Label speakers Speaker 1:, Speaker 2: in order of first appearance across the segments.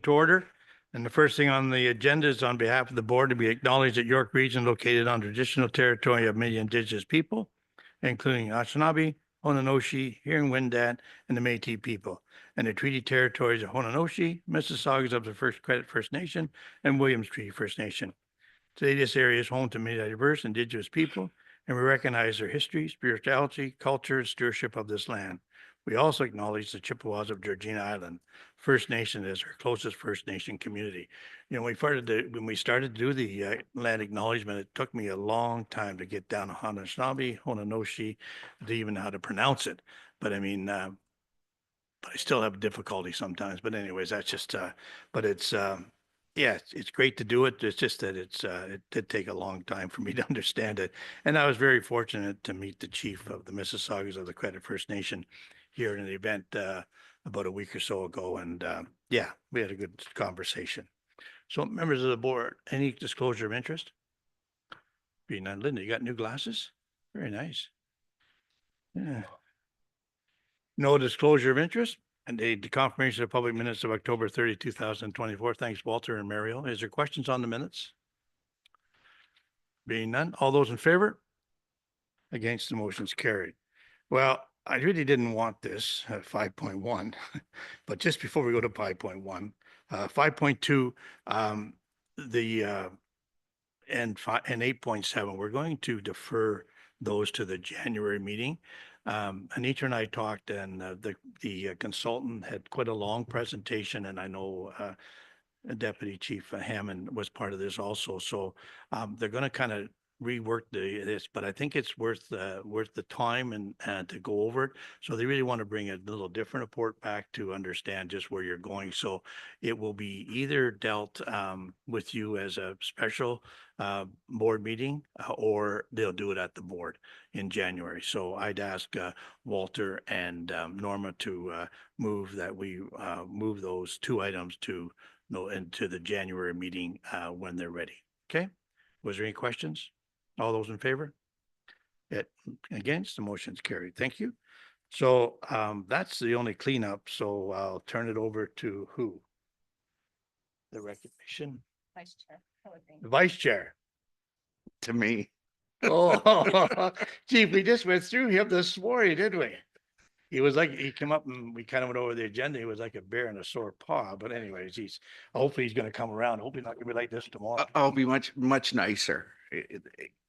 Speaker 1: To order. And the first thing on the agenda is on behalf of the board to be acknowledged that York Region located on traditional territory of many indigenous people, including Anishinaabe, Honanoshi, Huron-Wendat, and the Métis people, and the treaty territories of Honanoshi, Mississaugas of the First Credit First Nation, and Williams Treaty First Nation. Today, this area is home to many diverse indigenous people, and we recognize their history, spirituality, culture, and stewardship of this land. We also acknowledge the Chippewas of Georgina Island First Nation as our closest First Nation community. You know, when we started to do the land acknowledgement, it took me a long time to get down to Haudenosaunee, Honanoshi, to even know how to pronounce it. But I mean, but I still have difficulty sometimes. But anyways, that's just, but it's, yeah, it's great to do it. It's just that it did take a long time for me to understand it. And I was very fortunate to meet the chief of the Mississaugas of the Credit First Nation here in the event about a week or so ago. And yeah, we had a good conversation. So members of the board, any disclosure of interest? Being none, Linda, you got new glasses? Very nice. Yeah. No disclosure of interest? And the confirmation of public minutes of October 30, 2024. Thanks, Walter and Mario. Is there questions on the minutes? Being none, all those in favor? Against, the motion's carried. Well, I really didn't want this 5.1, but just before we go to 5.1, 5.2, the and 8.7, we're going to defer those to the January meeting. Anita and I talked, and the consultant had quite a long presentation, and I know Deputy Chief Hammond was part of this also. So they're going to kind of rework this, but I think it's worth the time and to go over it. So they really want to bring a little different report back to understand just where you're going. So it will be either dealt with you as a special board meeting, or they'll do it at the board in January. So I'd ask Walter and Norma to move that we move those two items to into the January meeting when they're ready. Okay. Was there any questions? All those in favor? Against, the motion's carried. Thank you. So that's the only cleanup. So I'll turn it over to who? The recognition.
Speaker 2: Vice Chair.
Speaker 1: The Vice Chair.
Speaker 3: To me.
Speaker 1: Oh, gee, we just went through him this morning, didn't we? He was like, he came up and we kind of went over the agenda. He was like a bear in a sore paw. But anyways, hopefully he's going to come around. Hopefully not going to be like this tomorrow.
Speaker 3: I'll be much nicer.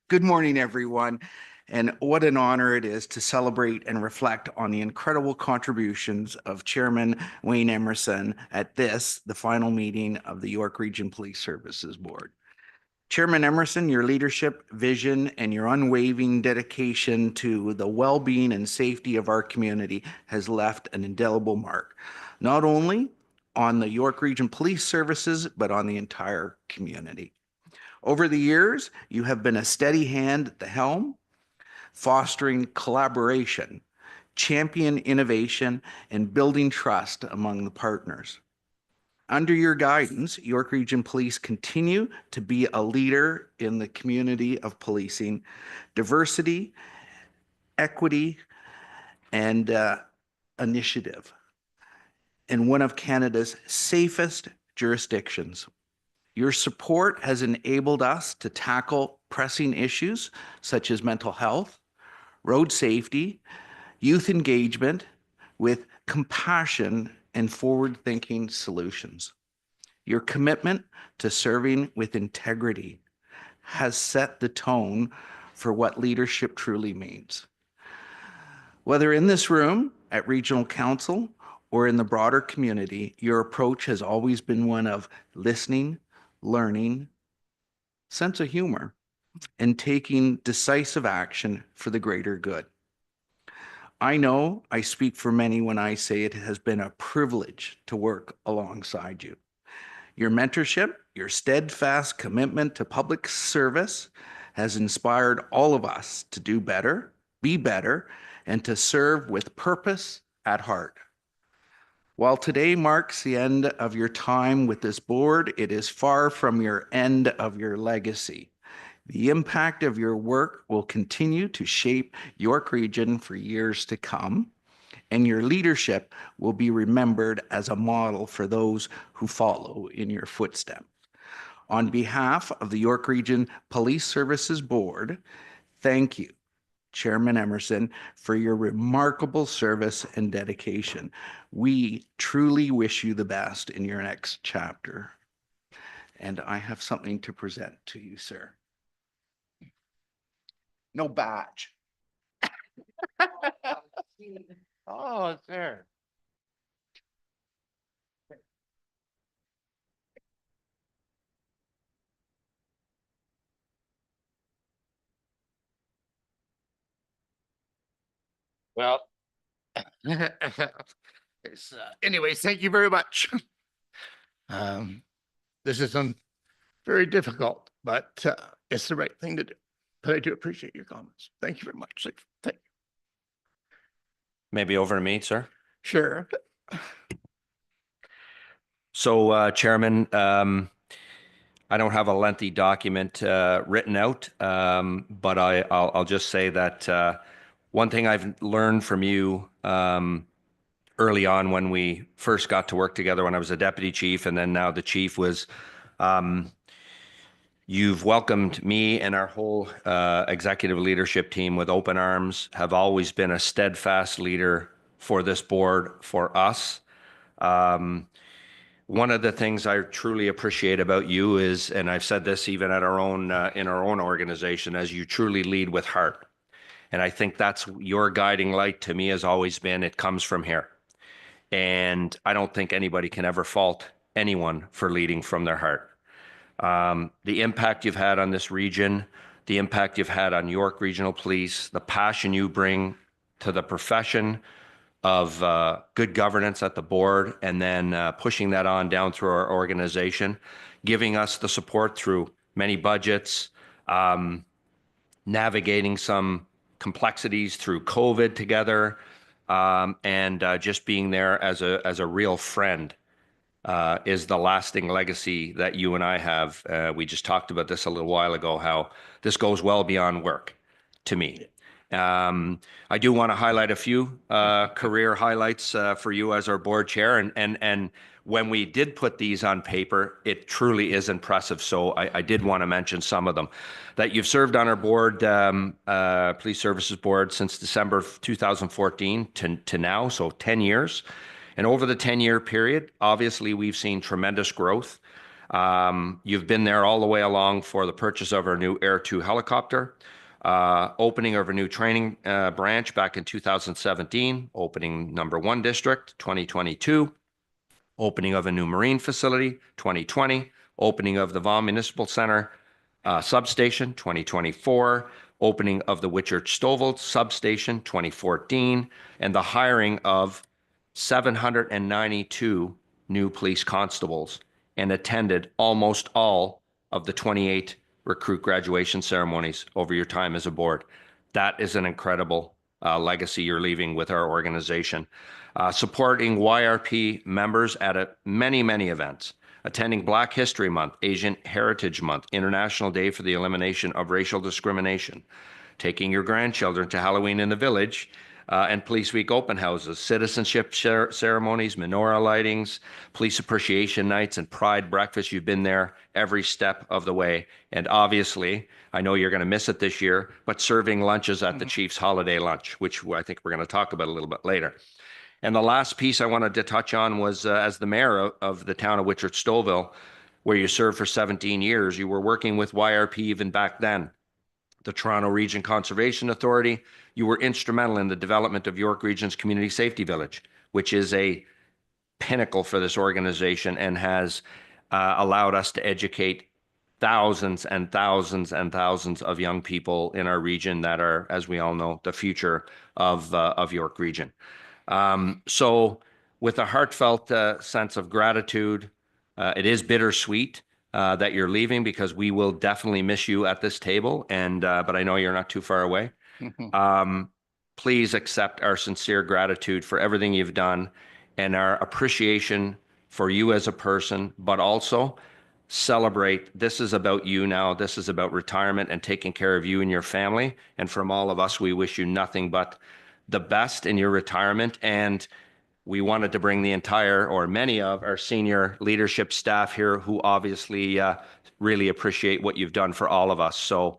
Speaker 3: Good morning, everyone. And what an honor it is to celebrate and reflect on the incredible contributions of Chairman Wayne Emerson at the final meeting of the York Region Police Services Board. Chairman Emerson, your leadership, vision, and your unwavering dedication to the well-being and safety of our community has left an indelible mark, not only on the York Region Police Services, but on the entire community. Over the years, you have been a steady hand at the helm, fostering collaboration, champion innovation, and building trust among the partners. Under your guidance, York Region Police continue to be a leader in the community of policing, diversity, equity, and initiative, in one of Canada's safest jurisdictions. Your support has enabled us to tackle pressing issues such as mental health, road safety, youth engagement with compassion and forward-thinking solutions. Your commitment to serving with integrity has set the tone for what leadership truly means. Whether in this room, at Regional Council, or in the broader community, your approach has always been one of listening, learning, sense of humor, and taking decisive action for the greater good. I know I speak for many when I say it has been a privilege to work alongside you. Your mentorship, your steadfast commitment to public service has inspired all of us to do better, be better, and to serve with purpose at heart. While today marks the end of your time with this board, it is far from your end of your legacy. The impact of your work will continue to shape York Region for years to come, and your leadership will be remembered as a model for those who follow in your footsteps. On behalf of the York Region Police Services Board, thank you, Chairman Emerson, for your remarkable service and dedication. We truly wish you the best in your next chapter. And I have something to present to you, sir. No badge.
Speaker 1: Oh, it's there. Well, anyways, thank you very much. This is very difficult, but it's the right thing to do. But I do appreciate your comments. Thank you very much. Thank you.
Speaker 2: Maybe over to me, sir.
Speaker 1: Sure.
Speaker 2: So, Chairman, I don't have a lengthy document written out, but I'll just say that one thing I've learned from you early on when we first got to work together when I was a deputy chief and then now the chief was you've welcomed me and our whole executive leadership team with open arms, have always been a steadfast leader for this board, for us. One of the things I truly appreciate about you is, and I've said this even at our own in our own organization, as you truly lead with heart. And I think that's your guiding light to me has always been, it comes from here. And I don't think anybody can ever fault anyone for leading from their heart. The impact you've had on this region, the impact you've had on York Regional Police, the passion you bring to the profession of good governance at the board, and then pushing that on down through our organization, giving us the support through many budgets, navigating some complexities through COVID together, and just being there as a real friend is the lasting legacy that you and I have. We just talked about this a little while ago, how this goes well beyond work to me. I do want to highlight a few career highlights for you as our board chair. And when we did put these on paper, it truly is impressive. So I did want to mention some of them. That you've served on our board, Police Services Board, since December 2014 to now, so 10 years. And over the 10-year period, obviously, we've seen tremendous growth. You've been there all the way along for the purchase of our new Air 2 helicopter, opening of a new training branch back in 2017, opening number 1 district, 2022, opening of a new marine facility, 2020, opening of the Vaughan Municipal Center substation, 2024, opening of the Witchert-Stovall substation, 2014, and the hiring of 792 new police constables, and attended almost all of the 28 recruit graduation ceremonies over your time as a board. That is an incredible legacy you're leaving with our organization. Supporting YRP members at many, many events, attending Black History Month, Asian Heritage Month, International Day for the Elimination of Racial Discrimination, taking your grandchildren to Halloween in the Village, and Police Week open houses, citizenship ceremonies, menorah lightings, police appreciation nights, and pride breakfast. You've been there every step of the way. And obviously, I know you're going to miss it this year, but serving lunches at the Chief's holiday lunch, which I think we're going to talk about a little bit later. And the last piece I wanted to touch on was as the mayor of the town of Witchert-Stovall, where you served for 17 years, you were working with YRP even back then. The Toronto Region Conservation Authority, you were instrumental in the development of York Region's Community Safety Village, which is a pinnacle for this organization and has allowed us to educate thousands and thousands and thousands of young people in our region that are, as we all know, the future of York Region. So with a heartfelt sense of gratitude, it is bittersweet that you're leaving, because we will definitely miss you at this table. And but I know you're not too far away. Please accept our sincere gratitude for everything you've done and our appreciation for you as a person, but also celebrate. This is about you now. This is about retirement and taking care of you and your family. And from all of us, we wish you nothing but the best in your retirement. And we wanted to bring the entire or many of our senior leadership staff here who obviously really appreciate what you've done for all of us. So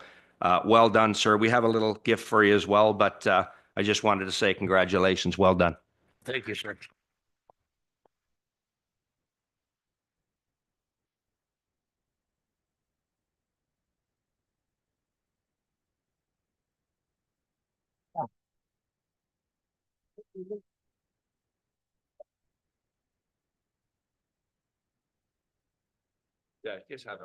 Speaker 2: well done, sir. We have a little gift for you as well, but I just wanted to say congratulations. Well done.
Speaker 1: Thank you, sir.
Speaker 2: Yeah, just have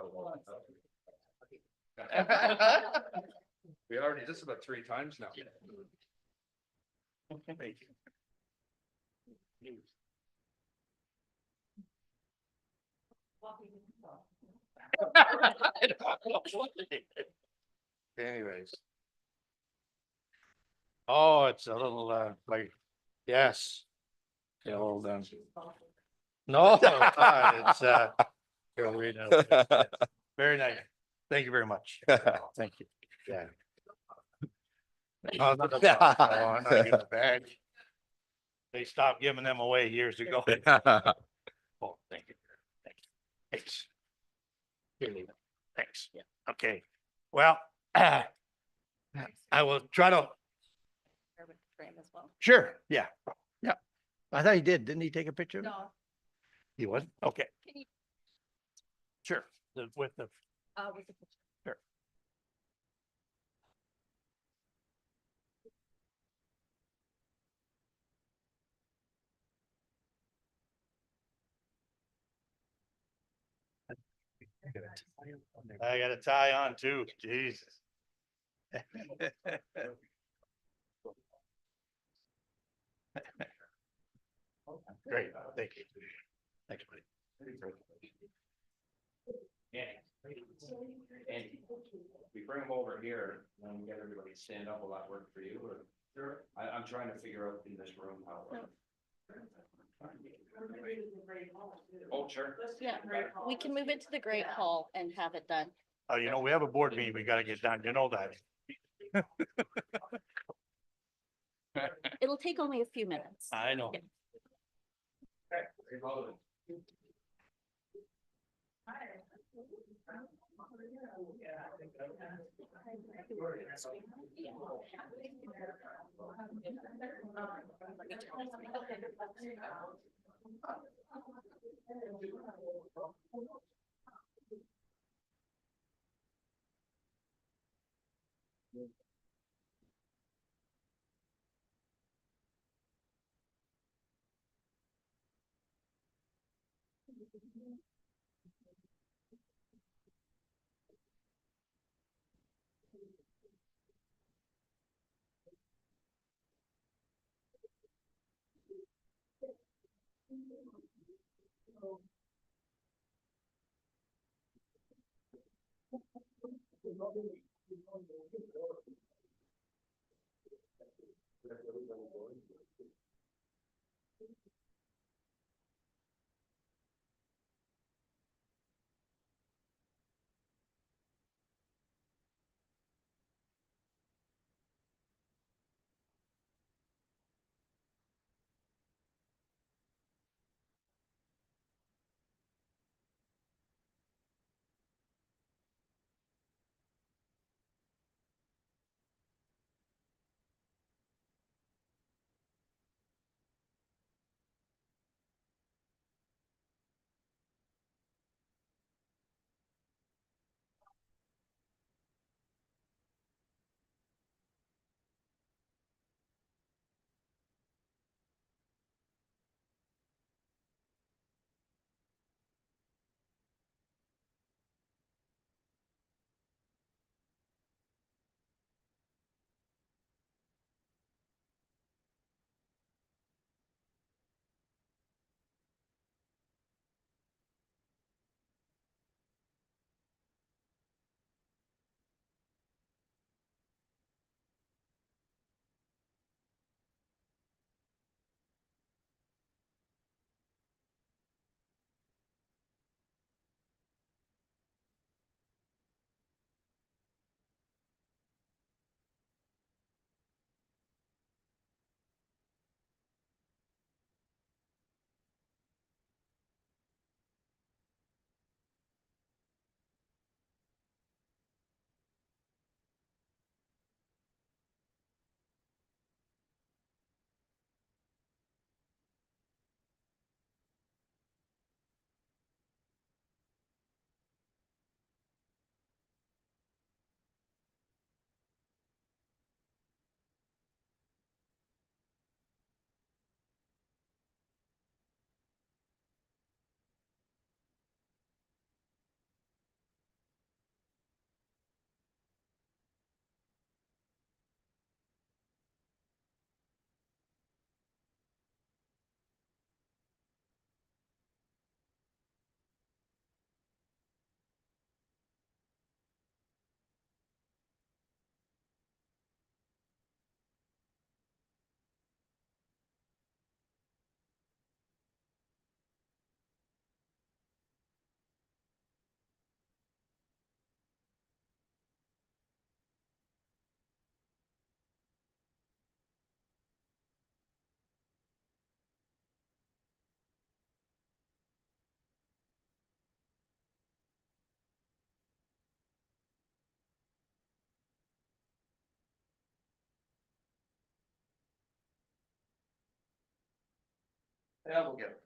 Speaker 2: We already, this is about 3 times now.
Speaker 1: Thank you. Anyways. Oh, it's a little, like, yes. Yeah, well done. No, it's, here, I'll read it. Very nice. Thank you very much. Thank you. Yeah. Oh, no, no, no. Oh, I'm not giving a badge. They stopped giving them away years ago. Oh, thank you. Thank you. Thanks. Here, leave it. Thanks. Yeah. Okay. Well, I will try to,
Speaker 4: Frame as well.
Speaker 1: sure, yeah, yeah. I thought he did. Didn't he take a picture? of it?
Speaker 4: No,
Speaker 1: He wasn't? Okay,
Speaker 4: can you,
Speaker 1: sure. With the,
Speaker 4: with the picture?
Speaker 1: Sure. I got a tie on too. Jesus. Great, thank you. Thanks, buddy.
Speaker 2: And we bring them over here, and then we get everybody to stand up. Will that work for you? Or sure. I'm trying to figure out in this room how. Oh, sure.
Speaker 4: Yeah, we can move it to the Great Hall and have it done.
Speaker 1: Oh, you know, we have a board meeting we gotta get done. You know that.
Speaker 4: It'll take only a few minutes.
Speaker 1: I know.
Speaker 4: Yeah.
Speaker 2: Yeah, we'll get it.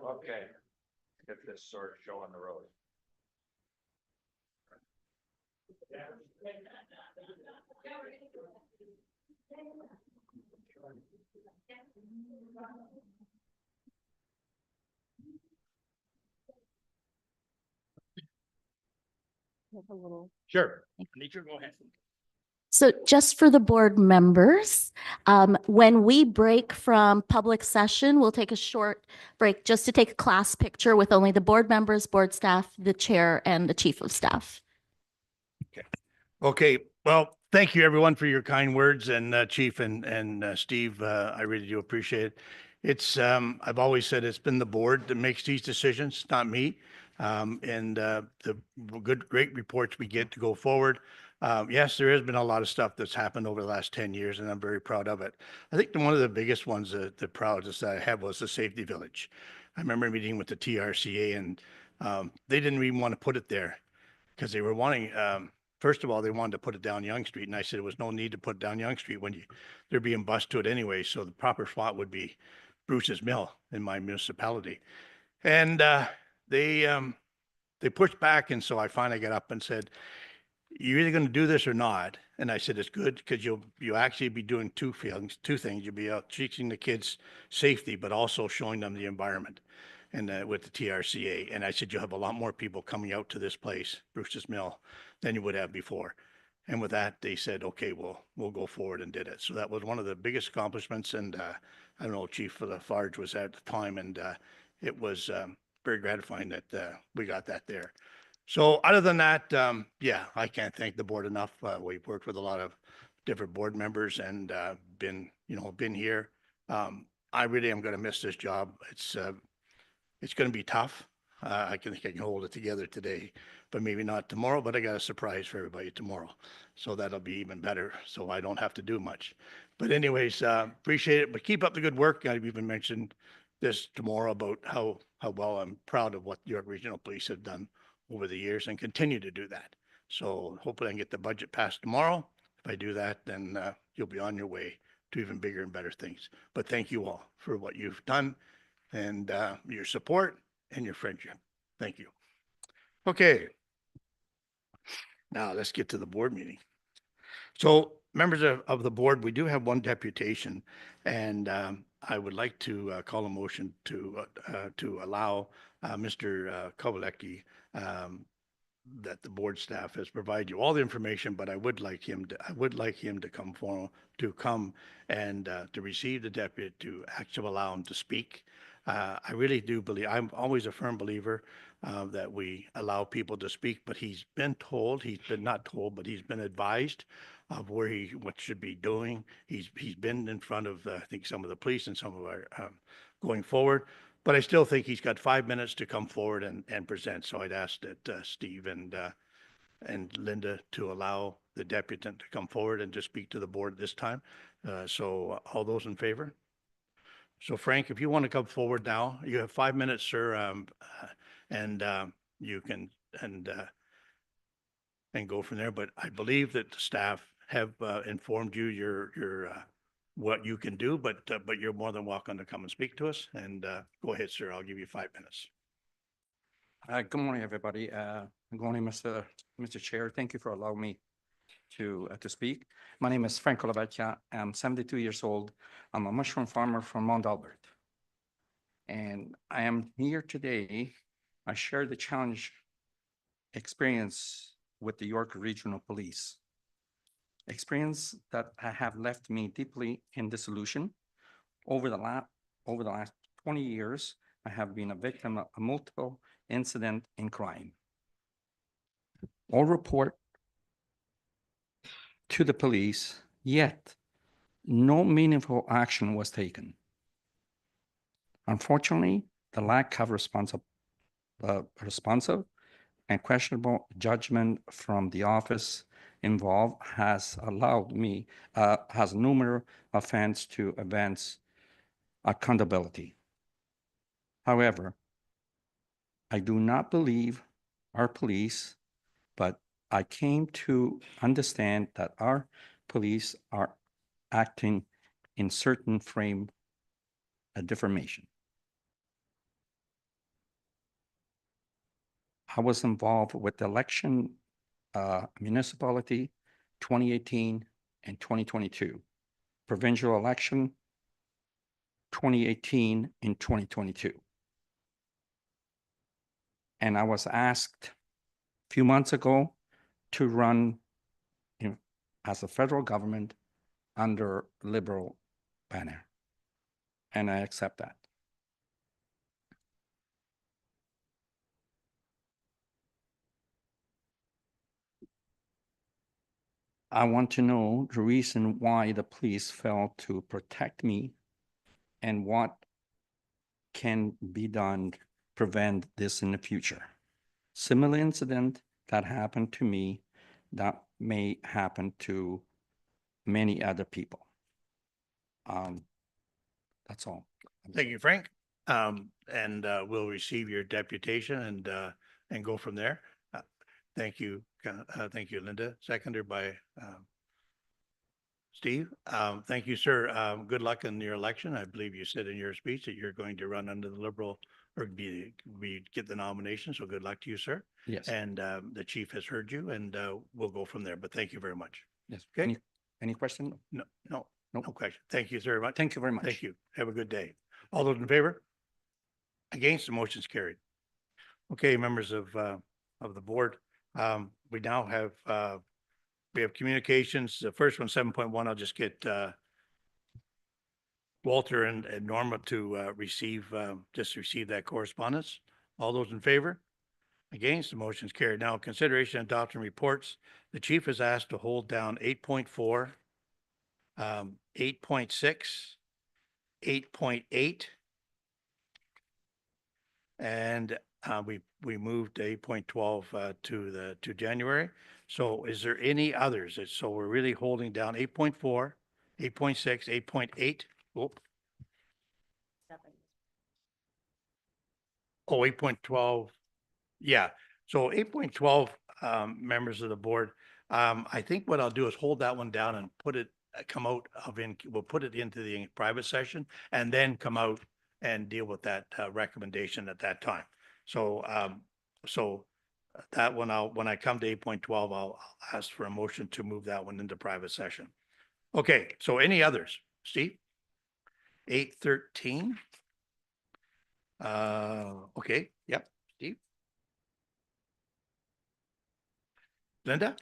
Speaker 2: Okay. Get this sort of show on the road.
Speaker 1: Sure. Anitra, go ahead.
Speaker 4: So just for the board members, when we break from public session, we'll take a short break just to take a class picture with only the board members, board staff, the chair, and the chief of staff.
Speaker 1: Okay, well, thank you everyone for your kind words and Chief and Steve, I really do appreciate it. It's, I've always said it's been the board that makes these decisions, not me. And the great reports we get to go forward. Yes, there has been a lot of stuff that's happened over the last 10 years and I'm very proud of it. I think one of the biggest ones, the proudest that I have was the safety village. I remember meeting with the TRCA and they didn't even want to put it there because they were wanting, first of all, they wanted to put it down Young Street, and I said there was no need to put it down Young Street when they're being bused to it anyway. So the proper spot would be Bruce's Mill in my municipality, and they pushed back, and so I finally got up and said, "You're either going to do this or not." And I said, "It's good because you'll actually be doing two things. You'll be out teaching the kids safety, but also showing them the environment." And with the TRCA, and I said, "You'll have a lot more people coming out to this place, Bruce's Mill, than you would have before." And with that, they said, "Okay, we'll go forward," and did it. So that was one of the biggest accomplishments. And I don't know, Chief Lafarge was there at the time, and it was very gratifying that we got that there. So other than that, yeah, I can't thank the board enough. We've worked with a lot of different board members and been here. I really am going to miss this job. It's going to be tough. I think I can hold it together today, but maybe not tomorrow. But I got a surprise for everybody tomorrow. So that'll be even better. So I don't have to do much. But anyways, appreciate it. But keep up the good work. I've even mentioned this tomorrow about how well I'm proud of what York Regional Police have done over the years and continue to do that. So hopefully I can get the budget passed tomorrow. If I do that, then you'll be on your way to even bigger and better things. But thank you all for what you've done and your support and your friendship. Thank you. Okay. Now let's get to the board meeting. So members of the board, we do have one deputation, and I would like to call a motion to allow Mr. Kovalecki that the board staff has provided you all the information, but I would like him to come and to receive the deputy to actually allow him to speak. I really do believe, I'm always a firm believer that we allow people to speak, but he's been advised of what should be doing. He's been in front of, I think, some of the police and some of our going forward. But I still think he's got 5 minutes to come forward and present. So I'd ask that Steve and Linda to allow the deputant to come forward and to speak to the board this time. So all those in favor? So Frank, if you want to come forward now, you have 5 minutes, sir, and you can and go from there. But I believe that the staff have informed you your what you can do, but you're more than welcome to come and speak to us. And go ahead, sir. I'll give you 5 minutes.
Speaker 5: Good morning, everybody. Good morning, Mr. Chair. Thank you for allowing me to speak. My name is Frank Colavecchia. I'm 72 years old. I'm a mushroom farmer from Mount Albert. And I am here today. I share the challenge experience with the York Regional Police. Experience that have left me deeply in disillusion. Over the last 20 years, I have been a victim of multiple incident in crime. All report to the police, yet no meaningful action was taken. Unfortunately, the lack of responsive and questionable judgment from the office involved has allowed me, has numerous offense to advance accountability. However, I do not believe our police, but I came to understand that our police are acting in certain frame of defamation. I was involved with the election, municipality 2018 and 2022, provincial election 2018 and 2022. And I was asked a few months ago to run as a federal government under Liberal banner. And I accept that. I want to know the reason why the police failed to protect me and what can be done to prevent this in the future. Similar incident that happened to me that may happen to many other people. That's all.
Speaker 1: Thank you, Frank. And we'll receive your deputation and go from there. Thank you. Thank you, Linda. Seconded by Steve. Thank you, sir. Good luck in your election. I believe you said in your speech that you're going to run under the Liberal or get the nomination. So good luck to you, sir.
Speaker 5: Yes,
Speaker 1: And the chief has heard you and we'll go from there. But thank you very much.
Speaker 5: yes.
Speaker 1: Okay.
Speaker 5: Any question?
Speaker 1: No
Speaker 5: Nope.
Speaker 1: question. Thank you very much.
Speaker 5: Thank you very much.
Speaker 1: Thank you. Have a good day. All those in favor? Against, the motion's carried. Okay, members of the board, we now have, we have communications. The first one, 7.1, I'll just get Walter and Norma to receive that correspondence. All those in favor? Against, the motion's carried. Now, consideration and adoption reports. The chief is asked to hold down 8.4, 8.6, 8.8. And we moved 8.12 to January. So is there any others? So we're really holding down 8.4, 8.6, 8.8. Oh, 8.12. Yeah. So 8.12, members of the board. I think what I'll do is hold that one down and put it, we'll put it into the private session and then come out and deal with that recommendation at that time. So, that one, when I come to 8.12, I'll ask for a motion to move that one into private session. Okay, so any others? Steve? 8.13? Okay, yep, Steve? Linda?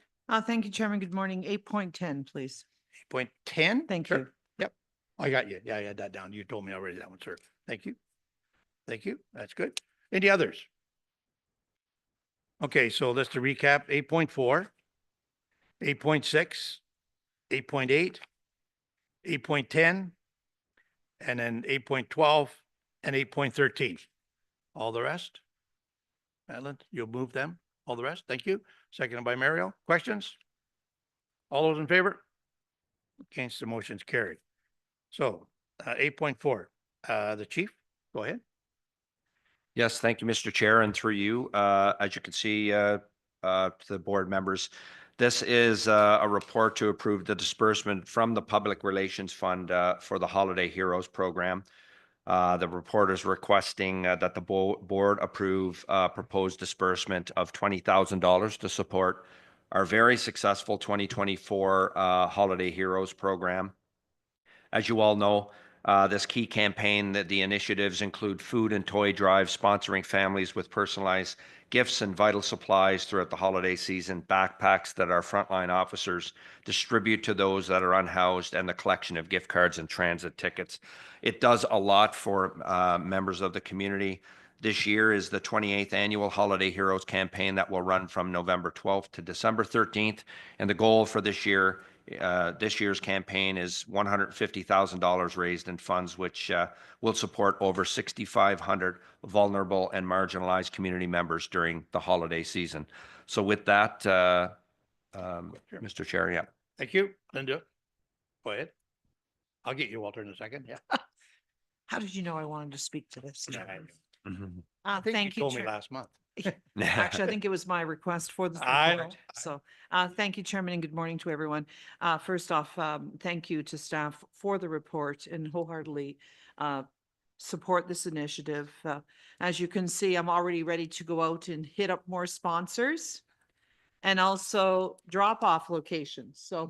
Speaker 6: Thank you, Chairman. Good morning. 8.10, please.
Speaker 1: 8.10?
Speaker 6: Thank
Speaker 1: Sure.
Speaker 6: you.
Speaker 1: Yep, I got you. Yeah, I had that down. You told me already that one, sir. Thank you. Thank you. That's good. Any others? Okay, so let's to recap, 8.4, 8.6, 8.8, 8.10, and then 8.12 and 8.13. All the rest? Madeline, you'll move them? All the rest? Thank you. Seconded by Mario. Questions? All those in favor? Against, the motion's carried. So 8.4, the chief, go ahead.
Speaker 2: Yes, thank you, Mr. Chair, and through you, as you can see, to the board members, this is a report to approve the disbursement from the Public Relations Fund for the Holiday Heroes Program. The report is requesting that the board approve proposed disbursement of $20,000 to support our very successful 2024 Holiday Heroes Program. As you all know, this key campaign, that the initiatives include food and toy drives, sponsoring families with personalized gifts and vital supplies throughout the holiday season, backpacks that our frontline officers distribute to those that are unhoused, and the collection of gift cards and transit tickets. It does a lot for members of the community. This year is the 28th annual Holiday Heroes campaign that will run from November 12th to December 13th. And the goal for this year's campaign is $150,000 raised in funds, which will support over 6,500 vulnerable and marginalized community members during the holiday season. So with that, Mr. Chair, yeah.
Speaker 1: Thank you. Linda, go ahead. I'll get you, Walter, in a second. Yeah.
Speaker 6: How did you know I wanted to speak to this?
Speaker 1: Yeah, I
Speaker 2: Mhm.
Speaker 1: think
Speaker 6: Thank
Speaker 1: you
Speaker 6: you,
Speaker 1: told me
Speaker 6: Chair.
Speaker 1: last month.
Speaker 6: Actually, I think it was my request for the
Speaker 1: I know.
Speaker 6: report. So, thank you, Chairman, and good morning to everyone. First off, thank you to staff for the report and wholeheartedly support this initiative. As you can see, I'm already ready to go out and hit up more sponsors and also drop-off locations. So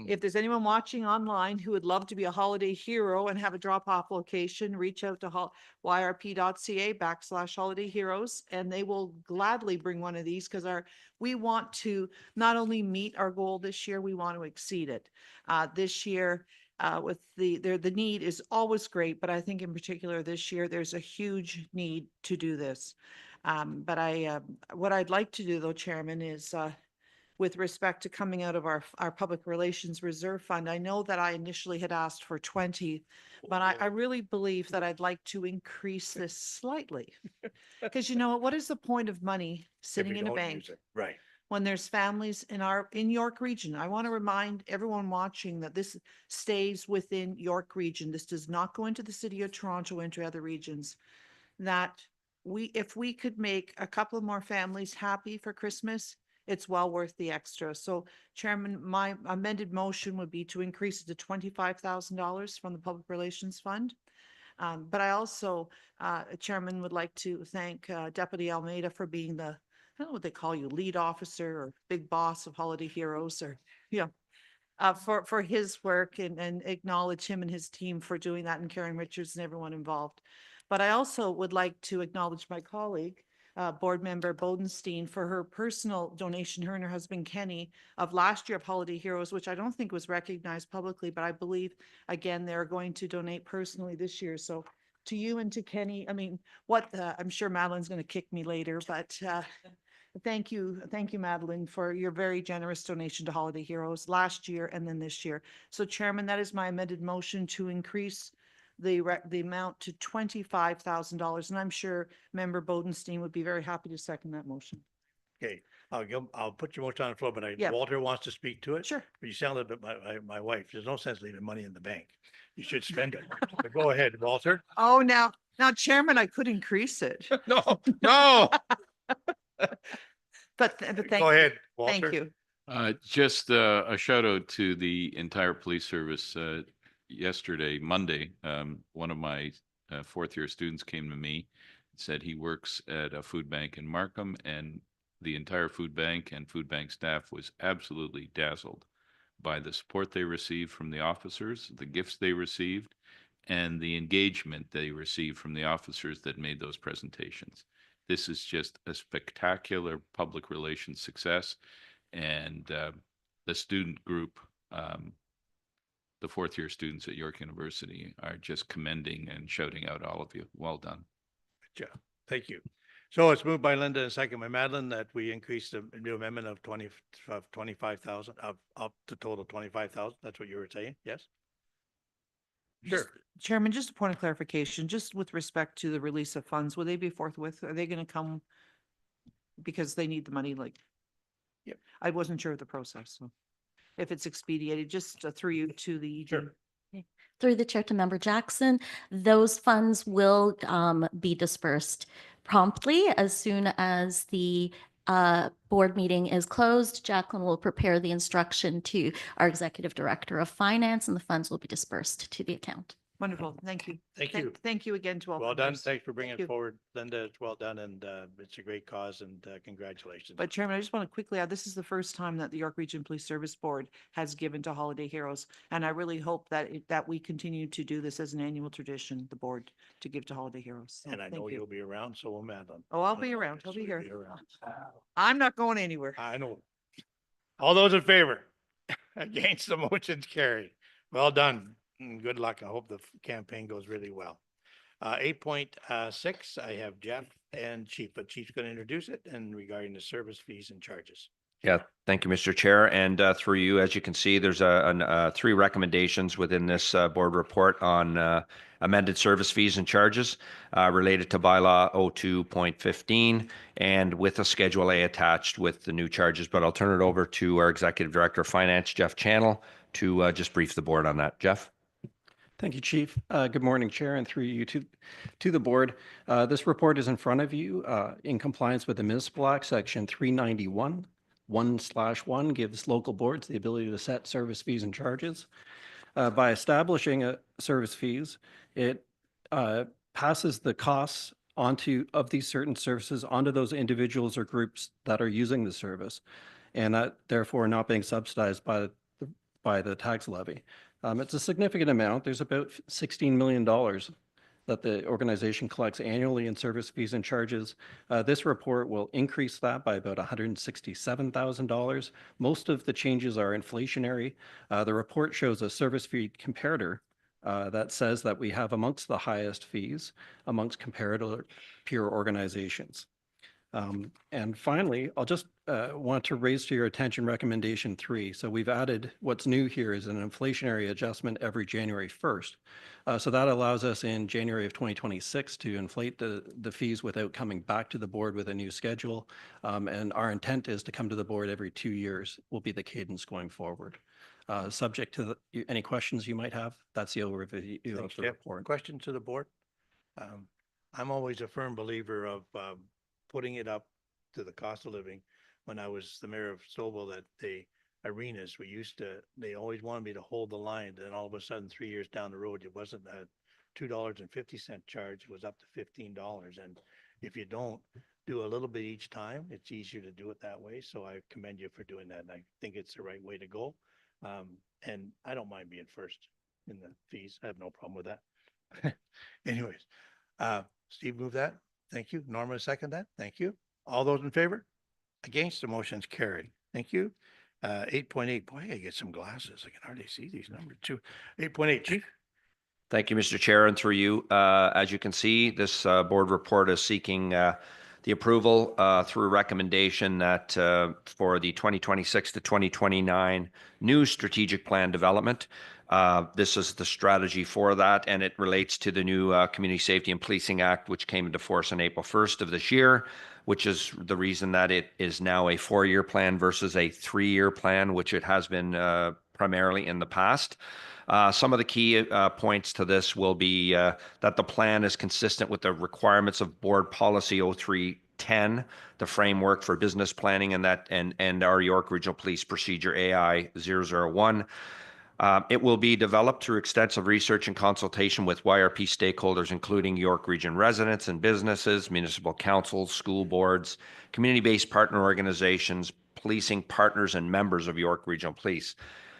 Speaker 6: if there's anyone watching online who would love to be a holiday hero and have a drop-off location, reach out to yrp.ca/holiday heroes, and they will gladly bring one of these because we want to not only meet our goal this year, we want to exceed it. This year, with the need is always great, but I think in particular this year, there's a huge need to do this. But what I'd like to do though, Chairman, is with respect to coming out of our Public Relations Reserve Fund, I know that I initially had asked for 20, but I really believe that I'd like to increase this slightly. Because you know, what is the point of money
Speaker 1: If
Speaker 6: sitting
Speaker 1: we
Speaker 6: in a
Speaker 1: don't
Speaker 6: bank
Speaker 1: use it. Right.
Speaker 6: when there's families in York Region? I want to remind everyone watching that this stays within York Region. This does not go into the city of Toronto, into other regions. That if we could make a couple of more families happy for Christmas, it's well worth the extra. So Chairman, my amended motion would be to increase it to $25,000 from the Public Relations Fund. But I also, Chairman, would like to thank Deputy Almeida for being I don't know what they call you, lead officer or big boss of Holiday Heroes, or, for his work, and acknowledge him and his team for doing that, and Karen Richards and everyone involved. But I also would like to acknowledge my colleague, Board Member Bodenstein, for her personal donation, her and her husband Kenny, of last year of Holiday Heroes, which I don't think was recognized publicly, but I believe, again, they're going to donate personally this year. So to you and to Kenny, I mean, I'm sure Madeline's going to kick me later, but thank you, Madeline, for your very generous donation to Holiday Heroes last year and then this year. So Chairman, that is my amended motion to increase the amount to $25,000. And I'm sure Member Bodenstein would be very happy to second that motion.
Speaker 1: Okay, I'll put your motion on the floor, but
Speaker 6: Yeah.
Speaker 1: Walter wants to speak to it.
Speaker 6: Sure.
Speaker 1: But you sound a bit like my wife. There's no sense leaving money in the bank. You should spend it. But go ahead, Walter.
Speaker 6: Oh, now Chairman, I could increase it,
Speaker 1: No, no.
Speaker 6: but thank
Speaker 1: Go ahead,
Speaker 6: you.
Speaker 1: Walter.
Speaker 6: Thank you.
Speaker 7: Just a shout out to the entire police service. Yesterday, Monday, one of my fourth year students came to me, said he works at a food bank in Markham, and the entire food bank and food bank staff was absolutely dazzled by the support they received from the officers, the gifts they received, and the engagement they received from the officers that made those presentations. This is just a spectacular public relations success. And the student group, the fourth year students at York University, are just commending and shouting out all of you. Well done.
Speaker 1: Good job. Thank you. So it's moved by Linda and second by Madeline that we increase the new amendment of 25,000 up to total 25,000. That's what you were saying? Yes? Sure.
Speaker 6: Chairman, just a point of clarification, just with respect to the release of funds, will they be forthwith? Are they going to come because they need the money?
Speaker 1: Yep.
Speaker 6: I wasn't sure of the process, so if it's expedited, just through you to the ED.
Speaker 1: Sure.
Speaker 4: Through the chair to Member Jackson, those funds will be dispersed promptly as soon as the board meeting is closed. Jacqueline will prepare the instruction to our Executive Director of Finance, and the funds will be dispersed to the account.
Speaker 6: Wonderful. Thank you.
Speaker 1: Thank you.
Speaker 6: Thank you again to all.
Speaker 1: Well done.
Speaker 6: members.
Speaker 1: Thanks for bringing
Speaker 6: Thank
Speaker 1: it
Speaker 6: you.
Speaker 1: forward, Linda. It's well done, and it's a great cause, and congratulations.
Speaker 6: But Chairman, I just want to quickly add, this is the first time that the York Region Police Service Board has given to Holiday Heroes. And I really hope that we continue to do this as an annual tradition, the board, to give to Holiday Heroes. So
Speaker 1: And I
Speaker 6: thank
Speaker 1: know
Speaker 6: you.
Speaker 1: you'll be around, so will Madeline.
Speaker 6: Oh, I'll be around. I'll
Speaker 1: Yes,
Speaker 6: be
Speaker 1: you'll
Speaker 6: here.
Speaker 1: around.
Speaker 6: I'm not going anywhere.
Speaker 1: I know. All those in favor? Against, the motion's carried. Well done. Good luck. I hope the campaign goes really well. 8.6, I have Jeff and Chief, but Chief's going to introduce it and regarding the service fees and charges.
Speaker 2: Yeah, thank you, Mr. Chair. And through you, as you can see, there's three recommendations within this board report on amended service fees and charges related to bylaw 02.15 and with a Schedule A attached with the new charges. But I'll turn it over to our Executive Director of Finance, Jeff Channel, to just brief the board on that. Jeff?
Speaker 5: Thank you, Chief. Good morning, Chair, and through you to the board. This report is in front of you in compliance with the Municipal Act, Section 391. 1/1 gives local boards the ability to set service fees and charges. By establishing service fees, it passes the costs of these certain services onto those individuals or groups that are using the service, and that therefore not being subsidized by the tax levy. It's a significant amount. There's about $16 million that the organization collects annually in service fees and charges. This report will increase that by about $167,000. Most of the changes are inflationary. The report shows a service fee comparator that says that we have amongst the highest fees amongst comparator peer organizations. And finally, I'll just want to raise to your attention recommendation 3. So we've added, what's new here is an inflationary adjustment every January 1st. So that allows us in January of 2026 to inflate the fees without coming back to the board with a new schedule. And our intent is to come to the board every 2 years will be the cadence going forward. Subject to any questions you might have, that's the overview of
Speaker 1: Thanks,
Speaker 5: the
Speaker 1: Jeff.
Speaker 5: report.
Speaker 1: Question to the board? I'm always a firm believer of putting it up to the cost of living. When I was the mayor of Stouffville, that the arenas, they always wanted me to hold the line. Then all of a sudden, 3 years down the road, it wasn't a $2.50 charge, it was up to $15. And if you don't do a little bit each time, it's easier to do it that way. So I commend you for doing that. And I think it's the right way to go. And I don't mind being first in the fees. I have no problem with that. Anyways, Steve moved that. Thank you. Norma second that. Thank you. All those in favor? Against, the motion's carried. Thank you. 8.8, boy, I get some glasses. I can hardly see these numbers too. 8.8, Chief.
Speaker 2: Thank you, Mr. Chair, and through you. As you can see, this board report is seeking the approval through recommendation that for the 2026 to 2029 new strategic plan development. This is the strategy for that, and it relates to the new Community Safety and Policing Act, which came into force on April 1st of this year, which is the reason that it is now a 4-year plan versus a 3-year plan, which it has been primarily in the past. Some of the key points to this will be that the plan is consistent with the requirements of Board Policy 0310, the framework for business planning, and our York Regional Police Procedure AI 001. It will be developed through extensive research and consultation with YRP stakeholders, including York Region residents and businesses, municipal councils, school boards, community-based partner organizations, policing partners, and members of York Regional Police.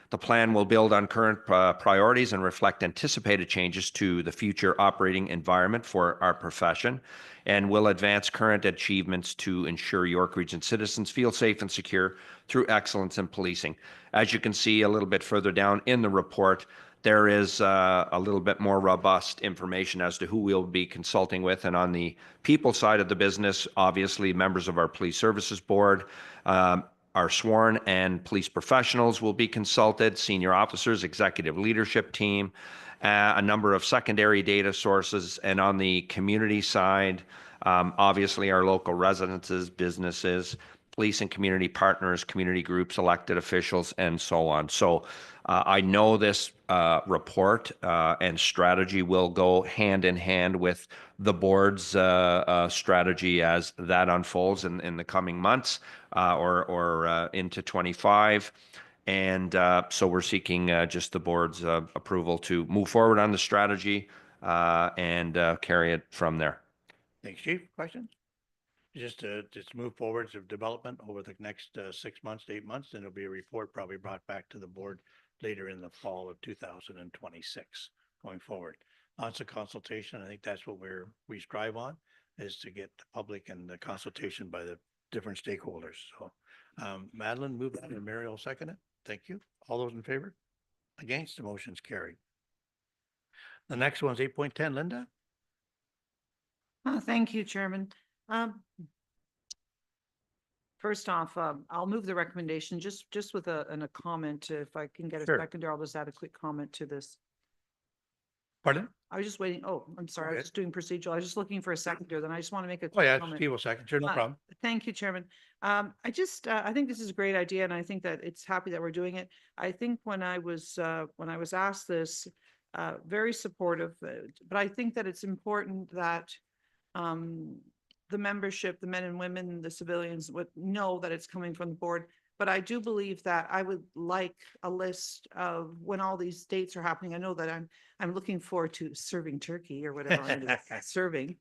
Speaker 2: The plan will build on current priorities and reflect anticipated changes to the future operating environment for our profession, and will advance current achievements to ensure York Region citizens feel safe and secure through excellence in policing. As you can see a little bit further down in the report, there is a little bit more robust information as to who we'll be consulting with. And on the people side of the business, obviously members of our Police Services Board, our sworn and police professionals will be consulted, senior officers, executive leadership team, a number of secondary data sources. And on the community side, obviously our local residences, businesses, police and community partners, community groups, elected officials, and so on. So I know this report and strategy will go hand in hand with the board's strategy as that unfolds in the coming months or into 25. And so we're seeking just the board's approval to move forward on the strategy and carry it from there.
Speaker 1: Thanks, Chief. Questions? Just move forward to development over the next 6 months to 8 months, and there'll be a report probably brought back to the board later in the fall of 2026 going forward. Lots of consultation. I think that's what we strive on, is to get the public and the consultation by the different stakeholders. So Madeline, move that, and Mary will second it. Thank you. All those in favor? Against, the motion's carried. The next one's 8.10, Linda.
Speaker 6: Thank you, Chairman. First off, I'll move the recommendation just with a comment. If I can get a
Speaker 1: Sure.
Speaker 6: second, or I'll just add a quick comment to this.
Speaker 1: Pardon?
Speaker 6: I was just waiting. Oh, I'm sorry. I
Speaker 1: Okay.
Speaker 6: was just doing procedural. I was just looking for a seconder. Then I just want to make a
Speaker 1: Oh,
Speaker 6: quick
Speaker 1: yeah,
Speaker 6: comment.
Speaker 1: Steve will second. Sure, no
Speaker 6: Uh,
Speaker 1: problem.
Speaker 6: Thank you, Chairman. I think this is a great idea, and I think that it's happy that we're doing it. I think when I was asked this, very supportive, but I think that it's important that the membership, the men and women, the civilians would know that it's coming from the board. But I do believe that I would like a list of when all these dates are happening. I know that I'm looking forward to serving turkey or whatever I'm gonna be serving,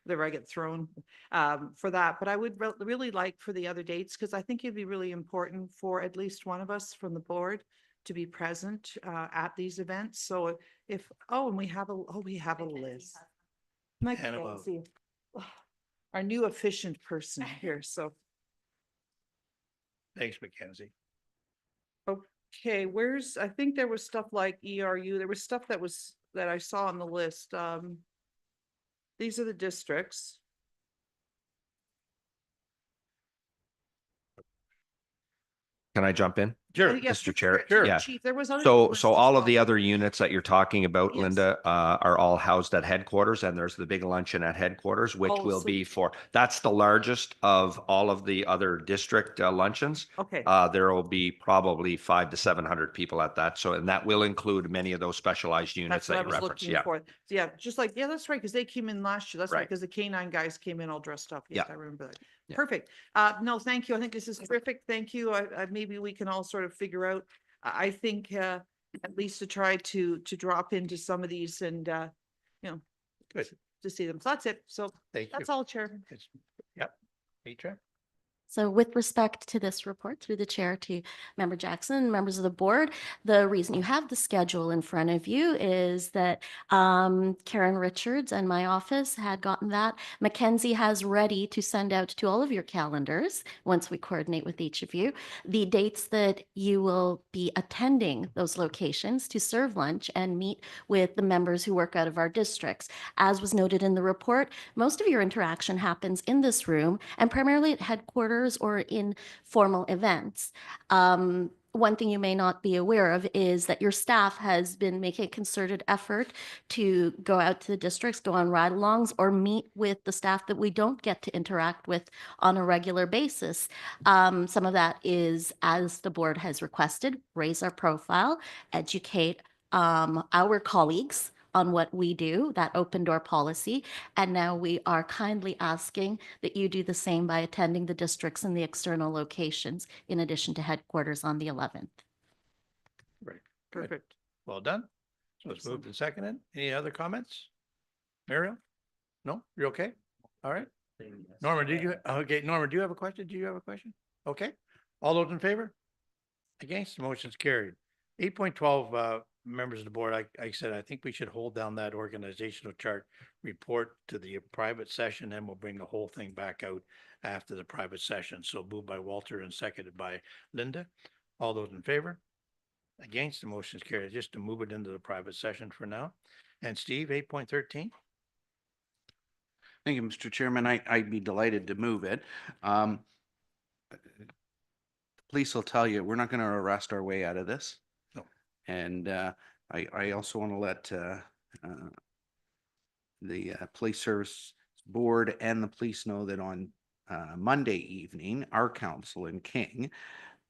Speaker 6: whatever I get thrown for that. But I would really like for the other dates, because I think it'd be really important for at least one of us from the board to be present at these events. So if, and we have a list.
Speaker 1: Hannah,
Speaker 6: Mackenzie, our new efficient person here, so.
Speaker 1: Thanks, Mackenzie.
Speaker 6: Okay, I think there was stuff like ERU, there was stuff that I saw on the list. These are the districts.
Speaker 2: Can I jump in?
Speaker 1: Sure.
Speaker 6: Yes,
Speaker 2: Mr. Chair,
Speaker 6: Chief,
Speaker 2: yeah.
Speaker 6: Chief, there was other.
Speaker 2: So,
Speaker 6: lists
Speaker 2: so
Speaker 6: as
Speaker 2: all of
Speaker 6: well.
Speaker 2: the other units that you're talking about,
Speaker 6: Yes.
Speaker 2: Linda, are all housed at headquarters, and there's the big luncheon at headquarters, which
Speaker 6: Oh,
Speaker 2: will
Speaker 6: so-
Speaker 2: be that's the largest of all of the other district luncheons.
Speaker 6: Okay,
Speaker 2: There will be probably 500 to 700 people at that. So, and that will include many of those specialized units
Speaker 6: that's what I
Speaker 2: that you
Speaker 6: was
Speaker 2: referenced.
Speaker 6: looking
Speaker 2: Yeah.
Speaker 6: for. Yeah, just like, yeah, that's right, because they came in last year. That's right,
Speaker 2: Right.
Speaker 6: because the K9 guys came in all dressed up. Yes,
Speaker 2: Yeah.
Speaker 6: I remember that.
Speaker 2: Yeah.
Speaker 6: Perfect. No, thank you. I think this is terrific. Thank you. Maybe we can all sort of figure out. I think at least to try to drop into some of these and
Speaker 1: Good.
Speaker 6: to see them. So that's it. So
Speaker 1: Thank you.
Speaker 6: that's all, Chair.
Speaker 1: It's- Yep. Petra?
Speaker 4: So with respect to this report, through the chair to Member Jackson, members of the board, the reason you have the schedule in front of you is that Karen Richards and my office had gotten that. Mackenzie has ready to send out to all of your calendars, once we coordinate with each of you, the dates that you will be attending those locations to serve lunch and meet with the members who work out of our districts. As was noted in the report, most of your interaction happens in this room and primarily at headquarters or in formal events. One thing you may not be aware of is that your staff has been making a concerted effort to go out to the districts, go on ride-alongs, or meet with the staff that we don't get to interact with on a regular basis. Some of that is, as the board has requested, raise our profile, educate our colleagues on what we do, that open door policy. And now we are kindly asking that you do the same by attending the districts and the external locations in addition to headquarters on the 11th.
Speaker 1: Right. Good.
Speaker 6: Perfect.
Speaker 1: Well done. So it's moved and seconded. Any other comments? Muriel? No? You're okay? All right. Norma, Norma, do you have a question? Do you have a question? Okay. All those in favor? Against, the motion's carried. 8.12, members of the board, I said, I think we should hold down that organizational chart report to the private session, and we'll bring the whole thing back out after the private session. So moved by Walter and seconded by Linda. All those in favor? Against, the motion's carried, just to move it into the private session for now. And Steve, 8.13?
Speaker 3: Thank you, Mr. Chairman. I'd be delighted to move it. Police will tell you, we're not going to arrest our way out of this.
Speaker 1: No.
Speaker 3: And I also want to let the police service board and the police know that on Monday evening, our council in King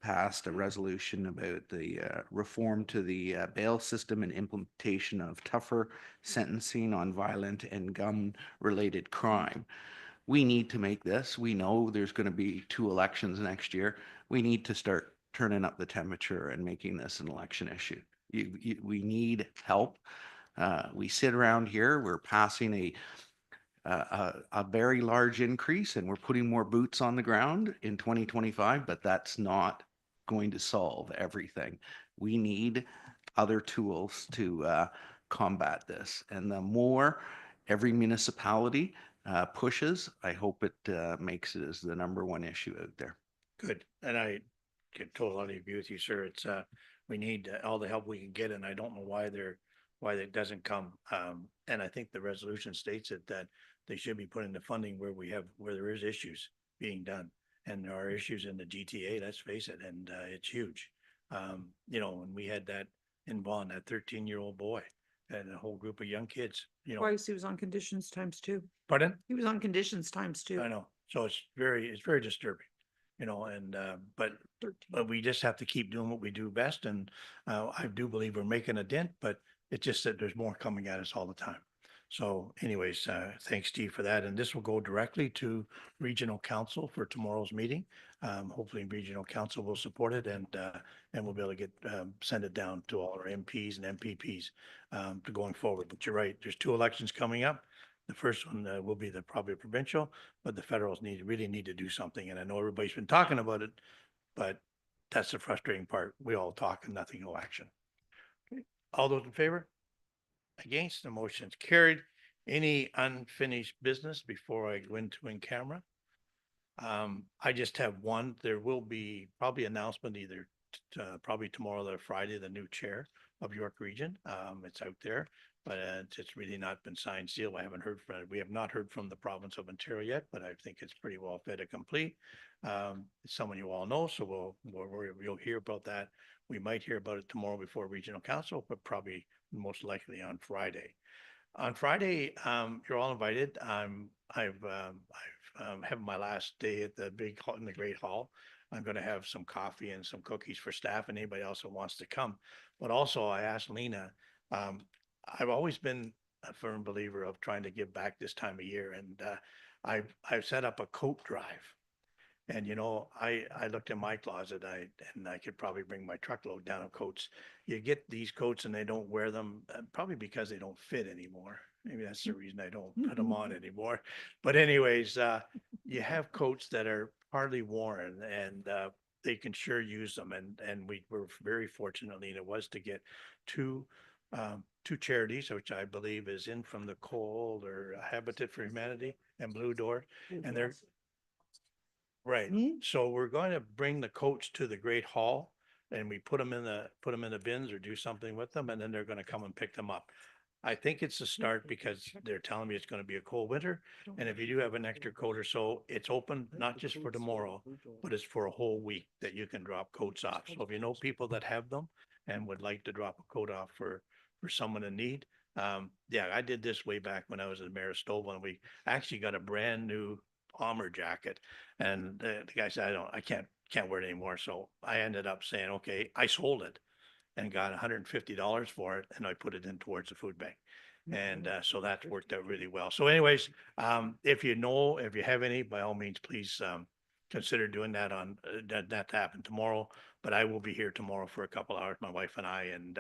Speaker 3: passed a resolution about the reform to the bail system and implementation of tougher sentencing on violent and gun-related crime. We need to make this. We know there's going to be 2 elections next year. We need to start turning up the temperature and making this an election issue. We need help. We sit around here, we're passing a very large increase and we're putting more boots on the ground in 2025, but that's not going to solve everything. We need other tools to combat this. And the more every municipality pushes, I hope it makes it as the #1 issue out there.
Speaker 1: Good. And I can totally agree with you, sir. It's, we need all the help we can get, and I don't know why that doesn't come. And I think the resolution states it, that they should be putting the funding where there is issues being done. And there are issues in the GTA, let's face it, and it's huge. When we had that in Vaughan, that 13-year-old boy and a whole group of young kids,
Speaker 6: Twice he was on conditions ×2.
Speaker 1: Pardon?
Speaker 6: He was on conditions ×2.
Speaker 1: I know. So it's very disturbing, but we just have to keep doing what we do best. And I do believe we're making a dent, but It's just that there's more coming at us all the time. So anyways, thanks Steve for that. And this will go directly to Regional Council for tomorrow's meeting. Hopefully Regional Council will support it and we'll be able to get, send it down to all our MPs and MPPs to going forward. But you're right, there's 2 elections coming up. The first one will be the probably provincial, but the federals really need to do something. And I know everybody's been talking about it, but that's the frustrating part. We all talk and nothing, no action. Okay. All those in favor? Against, the motion's carried. Any unfinished business before I go into in camera? I just have one. There will be probably announcement either probably tomorrow or Friday, the new chair of York Region. It's out there, but it's really not been signed, sealed. I haven't heard from it. We have not heard from the province of Ontario yet, but I think it's pretty well fait et complete. It's someone you all know, so you'll hear about that. We might hear about it tomorrow before Regional Council, but probably most likely on Friday. On Friday, you're all invited. I've having my last day at the big hall in the Great Hall. I'm going to have some coffee and some cookies for staff and anybody else that wants to come. But also I asked Lena, I've always been a firm believer of trying to give back this time of year. And I've set up a coat drive. And you know, I looked in my closet, and I could probably bring my truckload down of coats. You get these coats and they don't wear them, probably because they don't fit anymore. Maybe that's the reason I don't put them on anymore. But anyways, you have coats that are partly worn and they can sure use them. And we were very fortunate, Lena, was to get two charities, which I believe is In From the Cold or Habitat for Humanity and Blue Door. And they're right. So we're going to bring the coats to the Great Hall and we put them in the bins or do something with them, and then they're going to come and pick them up. I think it's a start because they're telling me it's going to be a cold winter. And if you do have an extra coat or so, it's open not just for tomorrow, but it's for a whole week that you can drop coats off. So if you know people that have them and would like to drop a coat off for someone in need. Yeah, I did this way back when I was at Mayor Stouffville, and we actually got a brand new bomber jacket. And the guy said, I can't wear it anymore. So I ended up saying, okay, I sold it and got $150 for it. And I put it in towards the food bank. And so that worked out really well. So anyways, if you have any, by all means, please consider doing that on that to happen tomorrow. But I will be here tomorrow for a couple hours, my wife and I, and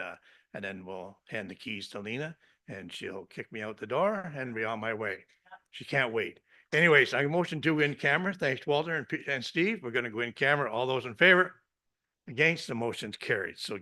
Speaker 1: then we'll hand the keys to Lena and she'll kick me out the door and be on my way. She can't wait. Anyways, I motion to in camera. Thanks, Walter and Steve. We're going to go in camera. All those in favor? Against, the motion's carried. So